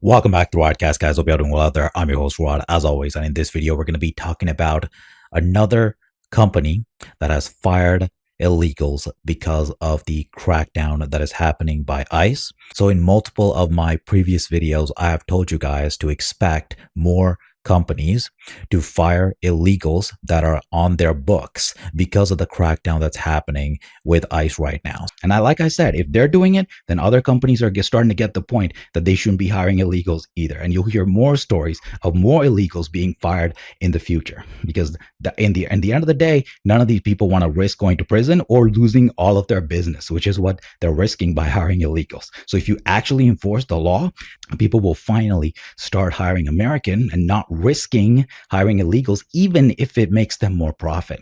Welcome back to Rodecast, guys. Hope you're doing well out there. I'm your host, Rod, as always. And in this video, we're going to be talking about another company that has fired illegals because of the crackdown that is happening by ICE. So in multiple of my previous videos, I have told you guys to expect more companies to fire illegals that are on their books because of the crackdown that's happening with ICE right now. And like I said, if they're doing it, then other companies are starting to get the point that they shouldn't be hiring illegals either. And you'll hear more stories of more illegals being fired in the future because in the end of the day, none of these people want to risk going to prison or losing all of their business, which is what they're risking by hiring illegals. So if you actually enforce the law, people will finally start hiring American and not risking hiring illegals, even if it makes them more profit.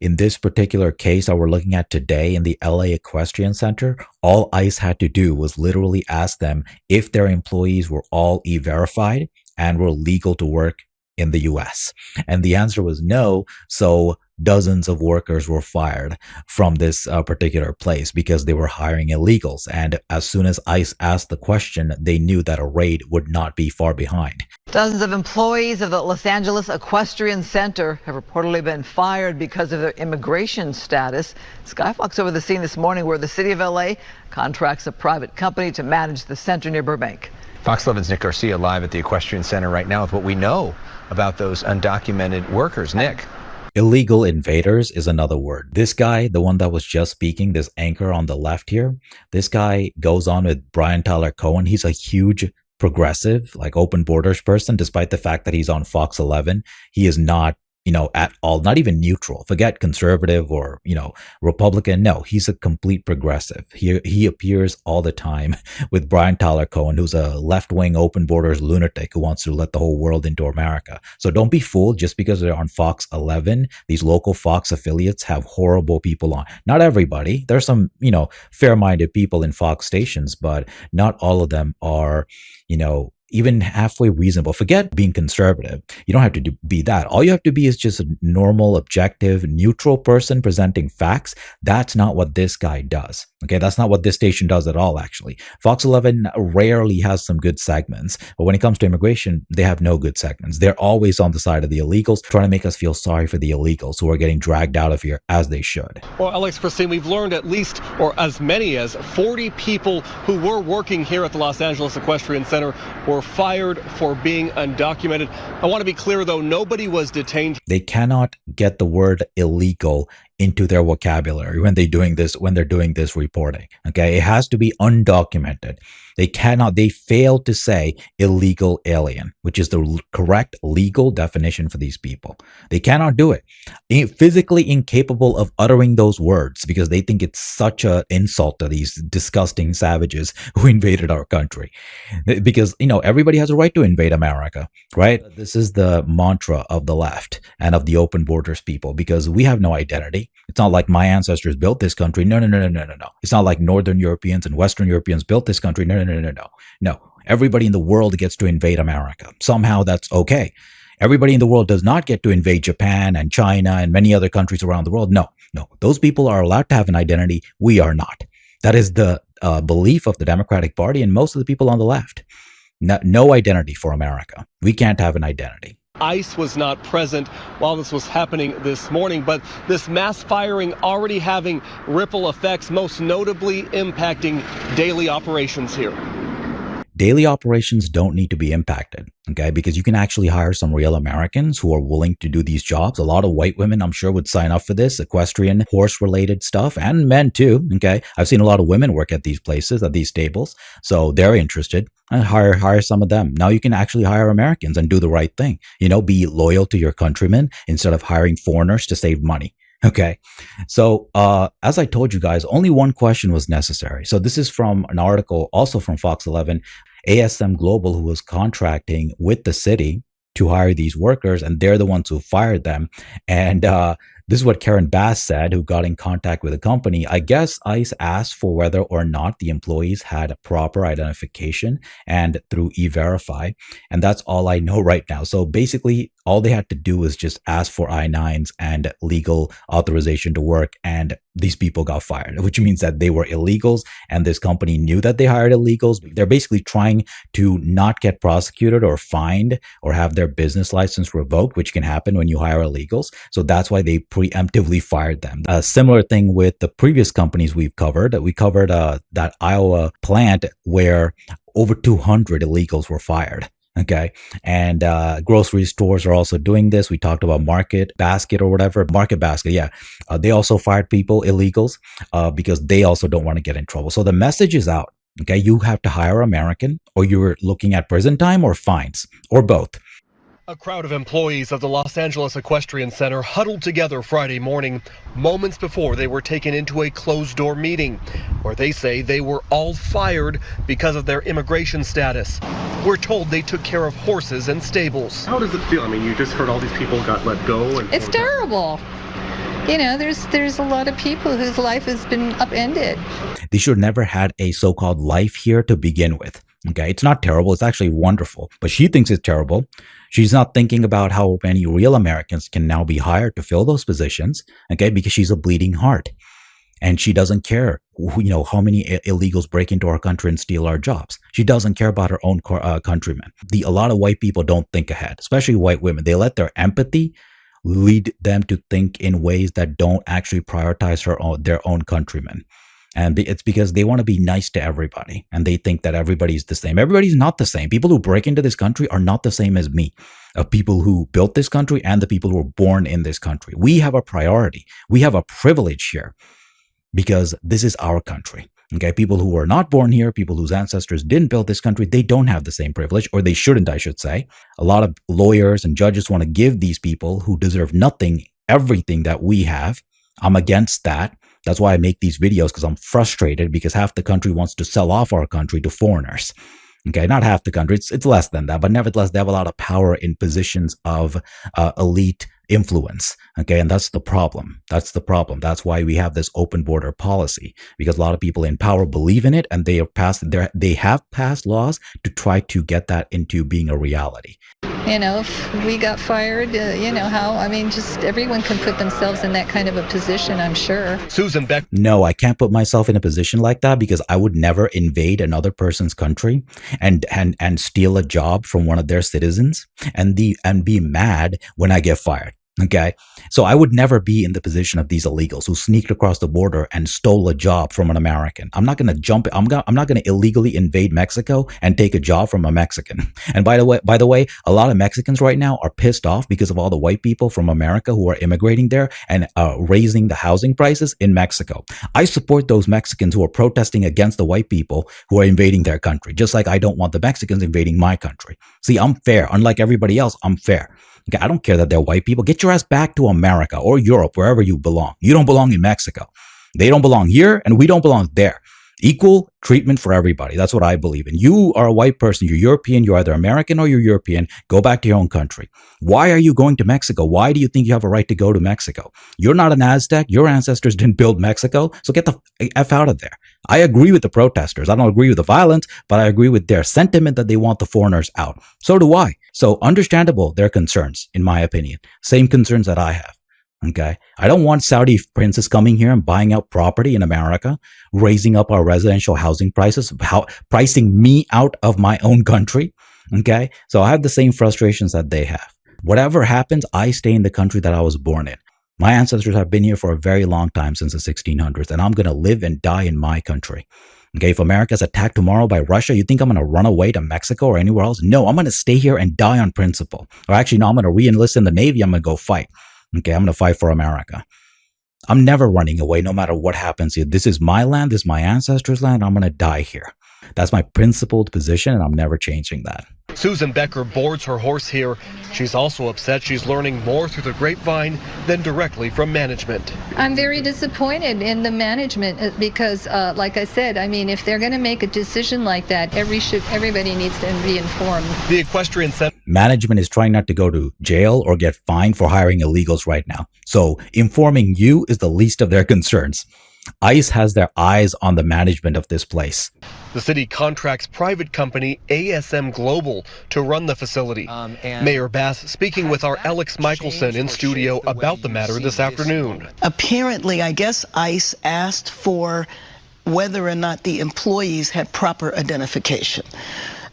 In this particular case that we're looking at today in the LA Equestrian Center, all ICE had to do was literally ask them if their employees were all e-verified and were legal to work in the US. And the answer was no. So dozens of workers were fired from this particular place because they were hiring illegals. And as soon as ICE asked the question, they knew that a raid would not be far behind. Dozens of employees of the Los Angeles Equestrian Center have reportedly been fired because of their immigration status. Skyfox over the scene this morning where the city of LA contracts a private company to manage the center near Burbank. Fox 11's Nick Garcia live at the Equestrian Center right now with what we know about those undocumented workers. Nick. Illegal invaders is another word. This guy, the one that was just speaking, this anchor on the left here, this guy goes on with Brian Tyler Cohen. He's a huge progressive, like open borders person, despite the fact that he's on Fox 11. He is not, at all, not even neutral. Forget conservative or, Republican. No, he's a complete progressive. He appears all the time with Brian Tyler Cohen, who's a left-wing open borders lunatic who wants to let the whole world into America. So don't be fooled just because they're on Fox 11. These local Fox affiliates have horrible people on. Not everybody. There's some, fair-minded people in Fox stations, but not all of them are, even halfway reasonable. Forget being conservative. You don't have to be that. All you have to be is just a normal, objective, neutral person presenting facts. That's not what this guy does. Okay, that's not what this station does at all, actually. Fox 11 rarely has some good segments, but when it comes to immigration, they have no good segments. They're always on the side of the illegals, trying to make us feel sorry for the illegals who are getting dragged out of here as they should. Well, Alex, Christine, we've learned at least, or as many as 40 people who were working here at the Los Angeles Equestrian Center were fired for being undocumented. I want to be clear, though, nobody was detained. They cannot get the word illegal into their vocabulary when they're doing this reporting. Okay, it has to be undocumented. They fail to say illegal alien, which is the correct legal definition for these people. They cannot do it. Physically incapable of uttering those words because they think it's such an insult to these disgusting savages who invaded our country. Because, everybody has a right to invade America, right? This is the mantra of the left and of the open borders people because we have no identity. It's not like my ancestors built this country. No. It's not like Northern Europeans and Western Europeans built this country. No. Everybody in the world gets to invade America. Somehow that's okay. Everybody in the world does not get to invade Japan and China and many other countries around the world. No. Those people are allowed to have an identity. We are not. That is the belief of the Democratic Party and most of the people on the left. No identity for America. We can't have an identity. ICE was not present while this was happening this morning, but this mass firing already having ripple effects, most notably impacting daily operations here. Daily operations don't need to be impacted, okay? Because you can actually hire some real Americans who are willing to do these jobs. A lot of white women, I'm sure, would sign up for this, equestrian, horse-related stuff, and men too, okay? I've seen a lot of women work at these places, at these stables, so they're interested. And hire some of them. Now you can actually hire Americans and do the right thing. Be loyal to your countrymen instead of hiring foreigners to save money. Okay. So, as I told you guys, only one question was necessary. So this is from an article also from Fox 11, ASM Global, who was contracting with the city to hire these workers, and they're the ones who fired them. And This is what Karen Bass said, who got in contact with the company. I guess ICE asked for whether or not the employees had proper identification and through E-Verify. And that's all I know right now. So basically, all they had to do was just ask for I-9s and legal authorization to work. And these people got fired, which means that they were illegals. And this company knew that they hired illegals. They're basically trying to not get prosecuted or fined or have their business license revoked, which can happen when you hire illegals. So that's why they preemptively fired them. A similar thing with the previous companies we've covered. We covered that Iowa plant where over 200 illegals were fired. Okay. And grocery stores are also doing this. We talked about Market Basket or whatever. Market Basket. Yeah. They also fired people, illegals, because they also don't want to get in trouble. So the message is out. Okay. You have to hire American, or you're looking at prison time or fines, or both. A crowd of employees of the Los Angeles Equestrian Center huddled together Friday morning, moments before they were taken into a closed-door meeting, where they say they were all fired because of their immigration status. We're told they took care of horses and stables. How does it feel? I mean, you just heard all these people got let go. And it's terrible. You know, there's a lot of people whose life has been upended. They should never had a so-called life here to begin with. Okay, it's not terrible. It's actually wonderful. But she thinks it's terrible. She's not thinking about how many real Americans can now be hired to fill those positions. Okay, because she's a bleeding heart. And she doesn't care, how many illegals break into our country and steal our jobs. She doesn't care about her own countrymen. A lot of white people don't think ahead, especially white women. They let their empathy lead them to think in ways that don't actually prioritize their own countrymen. And it's because they want to be nice to everybody. And they think that everybody's the same. Everybody's not the same. People who break into this country are not the same as me. People who built this country and the people who were born in this country. We have a priority. We have a privilege here because this is our country. Okay, people who were not born here, people whose ancestors didn't build this country, they don't have the same privilege, or they shouldn't, I should say. A lot of lawyers and judges want to give these people who deserve nothing, everything that we have. I'm against that. That's why I make these videos, because I'm frustrated because half the country wants to sell off our country to foreigners. Okay, not half the country, it's less than that, but nevertheless, they have a lot of power in positions of elite influence. Okay, and that's the problem. That's the problem. That's why we have this open border policy, because a lot of people in power believe in it, and they have passed laws to try to get that into being a reality. If we got fired, just everyone can put themselves in that kind of a position, I'm sure. Susan Beck. No, I can't put myself in a position like that, because I would never invade another person's country and steal a job from one of their citizens and be mad when I get fired. Okay, so I would never be in the position of these illegals who sneaked across the border and stole a job from an American. I'm not going to jump. I'm not going to illegally invade Mexico and take a job from a Mexican. And by the way, a lot of Mexicans right now are pissed off because of all the white people from America who are immigrating there and raising the housing prices in Mexico. I support those Mexicans who are protesting against the white people who are invading their country, just like I don't want the Mexicans invading my country. See, I'm fair. Unlike everybody else, I'm fair. Okay, I don't care that they're white people. Get your ass back to America or Europe, wherever you belong. You don't belong in Mexico. They don't belong here, and we don't belong there. Equal treatment for everybody. That's what I believe in. You are a white person. You're European. You're either American or you're European. Go back to your own country. Why are you going to Mexico? Why do you think you have a right to go to Mexico? You're not an Aztec. Your ancestors didn't build Mexico. So get the F out of there. I agree with the protesters. I don't agree with the violence, but I agree with their sentiment that they want the foreigners out. So do I. So understandable, their concerns, in my opinion. Same concerns that I have. Okay. I don't want Saudi princes coming here and buying out property in America, raising up our residential housing prices, pricing me out of my own country. Okay. So I have the same frustrations that they have. Whatever happens, I stay in the country that I was born in. My ancestors have been here for a very long time, since the 1600s, and I'm going to live and die in my country. Okay, if America's attacked tomorrow by Russia, you think I'm going to run away to Mexico or anywhere else? No, I'm going to stay here and die on principle. Or actually, no, I'm going to re-enlist in the Navy. I'm going to go fight. Okay, I'm going to fight for America. I'm never running away, no matter what happens here. This is my land. This is my ancestors' land. I'm going to die here. That's my principled position, and I'm never changing that. Susan Becker boards her horse here. She's also upset she's learning more through the grapevine than directly from management. I'm very disappointed in the management because, like I said, I mean, if they're going to make a decision like that, everybody needs to be informed. The Equestrian Center management is trying not to go to jail or get fined for hiring illegals right now. So informing you is the least of their concerns. ICE has their eyes on the management of this place. The city contracts private company ASM Global to run the facility. Mayor Bass speaking with our Alex Michelson in studio about the matter this afternoon. Apparently, I guess ICE asked for whether or not the employees had proper identification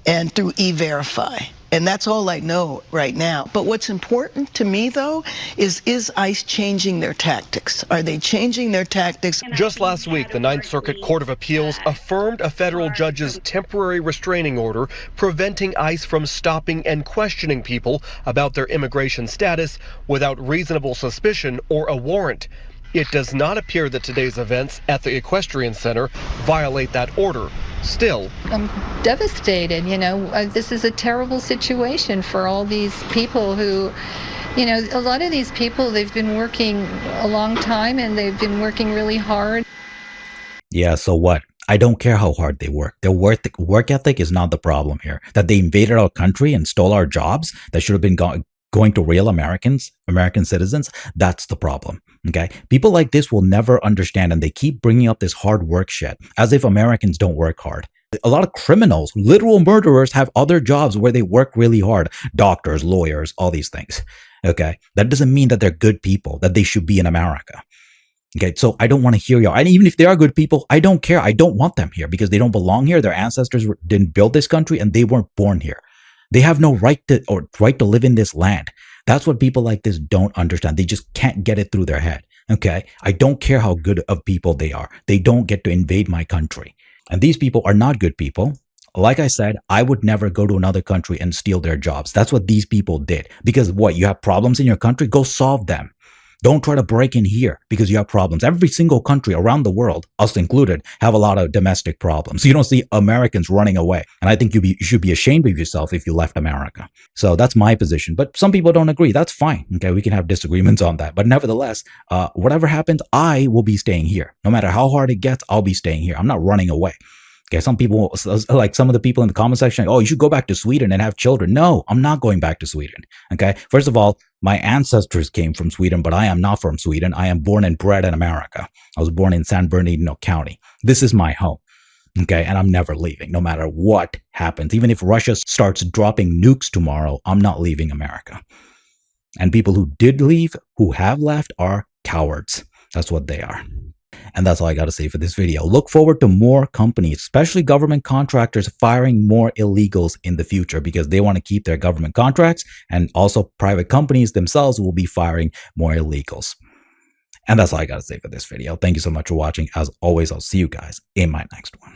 and through E-Verify. And that's all I know right now. But what's important to me, though, is ICE changing their tactics? Are they changing their tactics? Just last week, the Ninth Circuit Court of Appeals affirmed a federal judge's temporary restraining order preventing ICE from stopping and questioning people about their immigration status without reasonable suspicion or a warrant. It does not appear that today's events at the Equestrian Center violate that order. Still, I'm devastated. You know, this is a terrible situation for all these people who, you know, a lot of these people, they've been working a long time and they've been working really hard. Yeah, so what? I don't care how hard they work. Their work ethic is not the problem here. That they invaded our country and stole our jobs that should have been going to real American citizens, that's the problem. Okay, people like this will never understand, and they keep bringing up this hard work shit as if Americans don't work hard. A lot of criminals, literal murderers, have other jobs where they work really hard. Doctors, lawyers, all these things. Okay, that doesn't mean that they're good people, that they should be in America. Okay, so I don't want to hear y'all. And even if they are good people, I don't care. I don't want them here because they don't belong here. Their ancestors didn't build this country and they weren't born here. They have no right to live in this land. That's what people like this don't understand. They just can't get it through their head. Okay, I don't care how good of people they are. They don't get to invade my country. And these people are not good people. Like I said, I would never go to another country and steal their jobs. That's what these people did. Because what, you have problems in your country? Go solve them. Don't try to break in here because you have problems. Every single country around the world, us included, have a lot of domestic problems. You don't see Americans running away. And I think you should be ashamed of yourself if you left America. So that's my position. But some people don't agree. That's fine. Okay, we can have disagreements on that. But nevertheless, whatever happens, I will be staying here. No matter how hard it gets, I'll be staying here. I'm not running away. Okay, some people, like some of the people in the comment section, oh, you should go back to Sweden and have children. No, I'm not going back to Sweden. Okay, first of all, my ancestors came from Sweden, but I am not from Sweden. I am born and bred in America. I was born in San Bernardino County. This is my home. Okay, and I'm never leaving, no matter what happens. Even if Russia starts dropping nukes tomorrow, I'm not leaving America. And people who did leave, who have left, are cowards. That's what they are. And that's all I got to say for this video. Look forward to more companies, especially government contractors, firing more illegals in the future because they want to keep their government contracts, and also private companies themselves will be firing more illegals. And that's all I got to say for this video. Thank you so much for watching. As always, I'll see you guys in my next one.